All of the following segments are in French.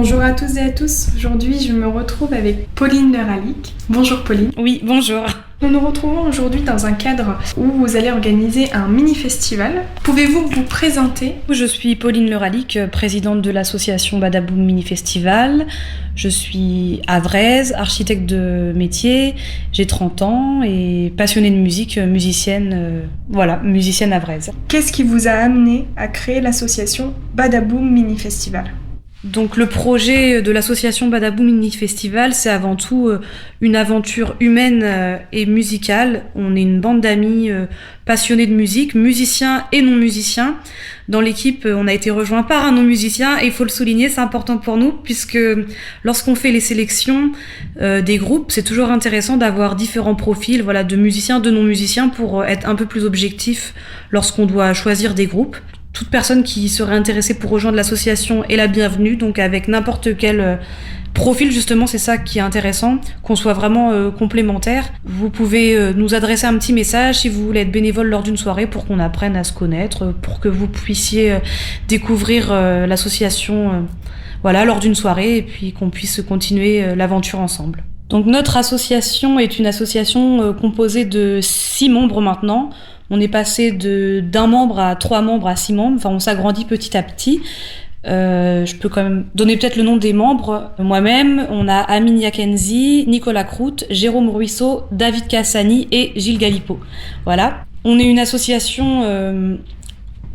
Bonjour à tous et à tous. Aujourd'hui, je me retrouve avec Pauline Leralic. Bonjour Pauline. Oui, bonjour. Nous nous retrouvons aujourd'hui dans un cadre où vous allez organiser un mini-festival. Pouvez-vous vous présenter ? Je suis Pauline Leralic, présidente de l'association Badaboum Mini Festival. Je suis havraise, architecte de métier, j'ai 30 ans et passionnée de musique, musicienne havraise. Qu'est-ce qui vous a amené à créer l'association Badaboum Mini Festival ? Donc le projet de l'association Badaboum Mini Festival, c'est avant tout une aventure humaine et musicale. On est une bande d'amis passionnés de musique, musiciens et non-musiciens. Dans l'équipe, on a été rejoint par un non-musicien et il faut le souligner, c'est important pour nous puisque lorsqu'on fait les sélections des groupes, c'est toujours intéressant d'avoir différents profils, de musiciens, de non-musiciens pour être un peu plus objectif lorsqu'on doit choisir des groupes. Toute personne qui serait intéressée pour rejoindre l'association est la bienvenue, donc avec n'importe quel profil, justement, c'est ça qui est intéressant, qu'on soit vraiment complémentaires. Vous pouvez nous adresser un petit message si vous voulez être bénévole lors d'une soirée pour qu'on apprenne à se connaître, pour que vous puissiez découvrir l'association lors d'une soirée et puis qu'on puisse continuer l'aventure ensemble. Donc notre association est une association composée de 6 membres maintenant. On est passé d'un membre à 3 membres à 6 membres. Enfin, on s'agrandit petit à petit. Je peux quand même donner peut-être le nom des membres. Moi-même, on a Amine Yakenzi, Nicolas Croûte, Jérôme Ruisseau, David Cassani et Gilles Galipeau. Voilà. On est une association,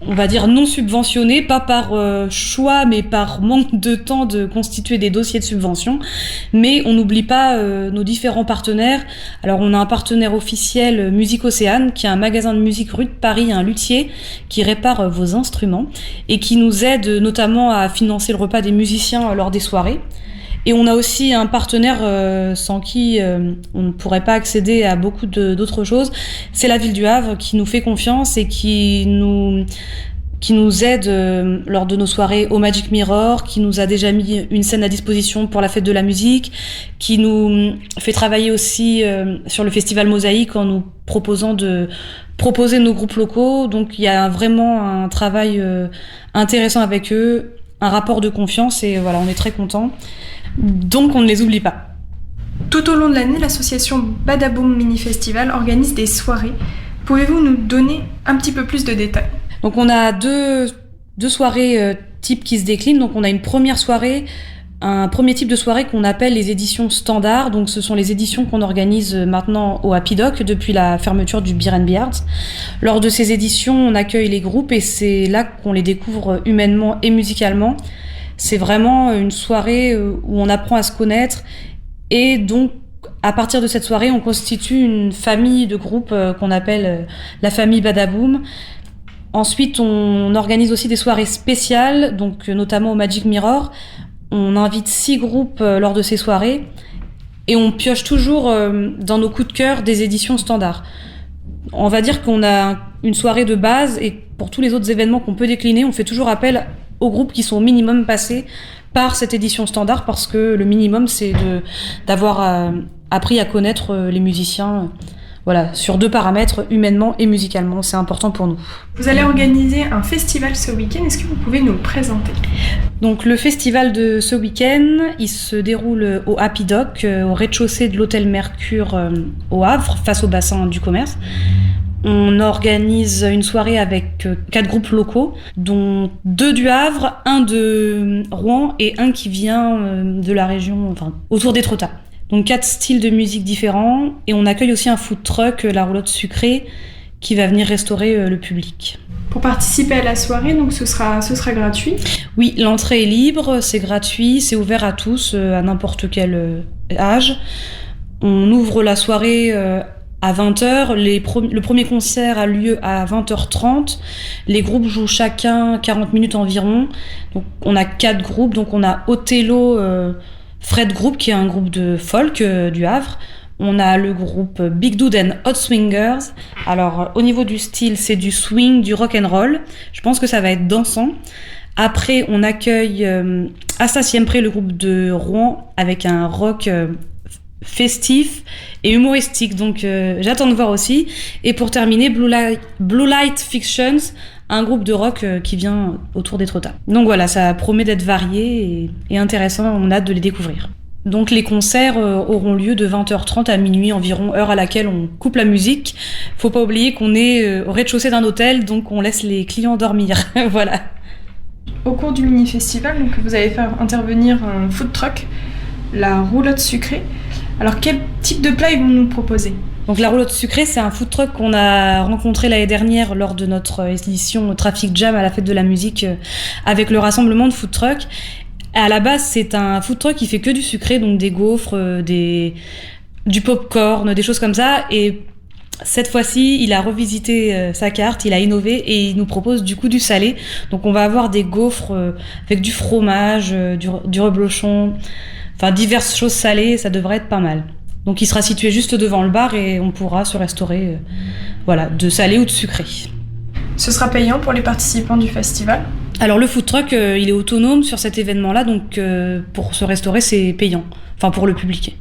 on va dire non subventionnée, pas par choix, mais par manque de temps de constituer des dossiers de subvention. Mais on n'oublie pas nos différents partenaires. Alors on a un partenaire officiel, Musique Océane, qui est un magasin de musique rue de Paris, un luthier, qui répare vos instruments et qui nous aide notamment à financer le repas des musiciens lors des soirées. Et on a aussi un partenaire sans qui on ne pourrait pas accéder à beaucoup d'autres choses. C'est la ville du Havre qui nous fait confiance et qui nous aide lors de nos soirées au Magic Mirror, qui nous a déjà mis une scène à disposition pour la fête de la musique, qui nous fait travailler aussi sur le festival Mosaïque en nous proposant de proposer nos groupes locaux. Donc il y a vraiment un travail intéressant avec eux, un rapport de confiance et on est très contents. Donc on ne les oublie pas. Tout au long de l'année, l'association Badaboum Mini Festival organise des soirées. Pouvez-vous nous donner un petit peu plus de détails ? Donc on a deux soirées types qui se déclinent. Donc on a une première soirée, un premier type de soirée qu'on appelle les éditions standards. Donc ce sont les éditions qu'on organise maintenant au Happy Doc depuis la fermeture du Beer & Beards. Lors de ces éditions, on accueille les groupes et c'est là qu'on les découvre humainement et musicalement. C'est vraiment une soirée où on apprend à se connaître et donc à partir de cette soirée, on constitue une famille de groupes qu'on appelle la famille Badaboum. Ensuite, on organise aussi des soirées spéciales, donc notamment au Magic Mirror. On invite 6 groupes lors de ces soirées et on pioche toujours dans nos coups de cœur des éditions standards. On va dire qu'on a une soirée de base et pour tous les autres événements qu'on peut décliner, on fait toujours appel aux groupes qui sont au minimum passés par cette édition standard parce que le minimum, c'est d'avoir appris à connaître les musiciens sur 2 paramètres, humainement et musicalement. C'est important pour nous. Vous allez organiser un festival ce week-end. Est-ce que vous pouvez nous le présenter ? Donc le festival de ce week-end, il se déroule au Happy Doc, au rez-de-chaussée de l'hôtel Mercure au Havre, face au bassin du commerce. On organise une soirée avec 4 groupes locaux, dont 2 du Havre, 1 de Rouen et 1 qui vient de la région, autour d'Étretat. Donc 4 styles de musique différents et on accueille aussi un food truck, la roulotte sucrée, qui va venir restaurer le public. Pour participer à la soirée, donc ce sera gratuit ? Oui, l'entrée est libre, c'est gratuit, c'est ouvert à tous, à n'importe quel âge. On ouvre la soirée à 20h, le premier concert a lieu à 20h30. Les groupes jouent chacun 40 minutes environ. Donc on a 4 groupes, donc on a Othello Fred Group qui est un groupe de folk du Havre. On a le groupe Big Dude and Hot Swingers. Alors au niveau du style, c'est du swing, du rock and roll. Je pense que ça va être dansant. Après, on accueille Asta Siempre, le groupe de Rouen, avec un rock festif et humoristique, donc j'attends de voir aussi. Et pour terminer, Blue Light Fictions, un groupe de rock qui vient autour d'Étretat. Donc voilà, ça promet d'être varié et intéressant, on a hâte de les découvrir. Donc les concerts auront lieu de 20h30 à minuit environ, heure à laquelle on coupe la musique. Faut pas oublier qu'on est au rez-de-chaussée d'un hôtel, donc on laisse les clients dormir. Voilà. Au cours du mini-festival, donc, vous allez faire intervenir un food truck, la roulotte sucrée. Alors quel type de plat ils vont nous proposer ? Donc la roulotte sucrée, c'est un food truck qu'on a rencontré l'année dernière lors de notre édition Traffic Jam à la fête de la musique avec le rassemblement de food truck. À la base, c'est un food truck qui fait que du sucré, donc des gaufres, du popcorn, des choses comme ça. Et cette fois-ci, il a revisité sa carte, il a innové et il nous propose du coup du salé. Donc on va avoir des gaufres avec du fromage, du reblochon, enfin diverses choses salées, ça devrait être pas mal. Donc il sera situé juste devant le bar et on pourra se restaurer de salé ou de sucré. Ce sera payant pour les participants du festival ? Alors le food truck, il est autonome sur cet événement-là, donc pour se restaurer, c'est payant, enfin pour le public.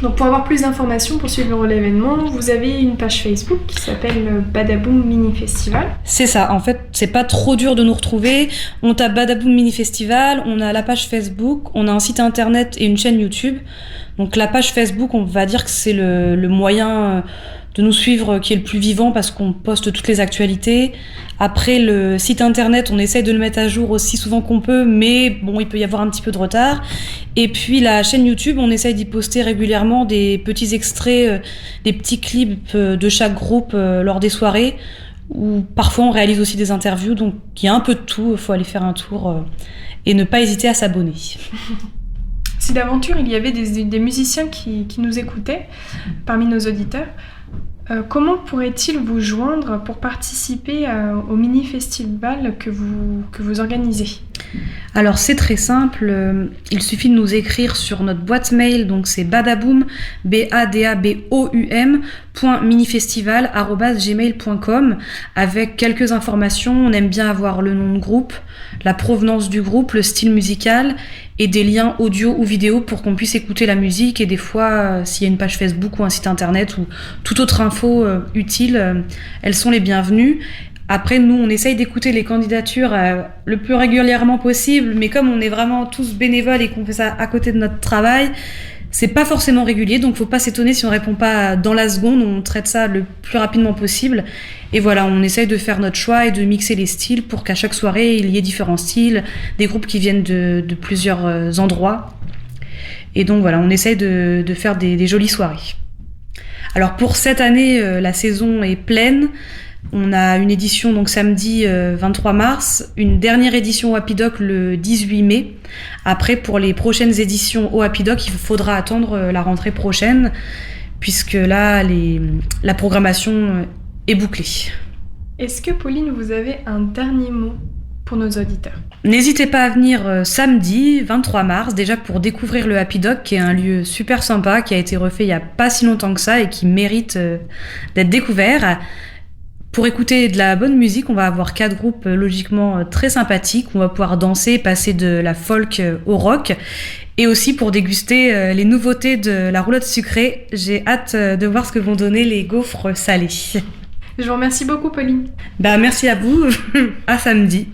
Donc pour avoir plus d'informations, pour suivre l'événement, vous avez une page Facebook qui s'appelle Badaboom Mini Festival. C'est ça, en fait, c'est pas trop dur de nous retrouver. On tape Badaboom Mini Festival, on a la page Facebook, on a un site internet et une chaîne YouTube. Donc la page Facebook, on va dire que c'est le moyen de nous suivre qui est le plus vivant parce qu'on poste toutes les actualités. Après, le site internet, on essaye de le mettre à jour aussi souvent qu'on peut, mais bon, il peut y avoir un petit peu de retard. Et puis la chaîne YouTube, on essaye d'y poster régulièrement des petits extraits, des petits clips de chaque groupe lors des soirées, ou parfois on réalise aussi des interviews, donc il y a un peu de tout, il faut aller faire un tour et ne pas hésiter à s'abonner. Si d'aventure il y avait des musiciens qui nous écoutaient parmi nos auditeurs, comment pourraient-ils vous joindre pour participer au mini-festival que vous organisez ? Alors c'est très simple, il suffit de nous écrire sur notre boîte mail, donc c'est badaboom, badaboum, .minifestival@gmail.com avec quelques informations. On aime bien avoir le nom de groupe, la provenance du groupe, le style musical et des liens audio ou vidéo pour qu'on puisse écouter la musique, et des fois s'il y a une page Facebook ou un site internet ou toute autre info utile, elles sont les bienvenues. Après, nous, on essaye d'écouter les candidatures le plus régulièrement possible, mais comme on est vraiment tous bénévoles et qu'on fait ça à côté de notre travail, c'est pas forcément régulier, donc faut pas s'étonner si on répond pas dans la seconde, on traite ça le plus rapidement possible. Et voilà, on essaye de faire notre choix et de mixer les styles pour qu'à chaque soirée, il y ait différents styles, des groupes qui viennent de plusieurs endroits. Et donc voilà, on essaye de faire des jolies soirées. Alors pour cette année, la saison est pleine. On a une édition donc samedi 23 mars, une dernière édition au Happy Doc le 18 mai. Après, pour les prochaines éditions au Happy Doc, il faudra attendre la rentrée prochaine, puisque là, la programmation est bouclée. Est-ce que, Pauline, vous avez un dernier mot pour nos auditeurs ? N'hésitez pas à venir samedi 23 mars, déjà pour découvrir le Happy Doc, qui est un lieu super sympa, qui a été refait il n'y a pas si longtemps que ça et qui mérite d'être découvert. Pour écouter de la bonne musique, on va avoir 4 groupes logiquement très sympathiques. On va pouvoir danser, passer de la folk au rock. Et aussi pour déguster les nouveautés de la roulotte sucrée. J'ai hâte de voir ce que vont donner les gaufres salées. Je vous remercie beaucoup, Pauline. Merci à vous. À samedi.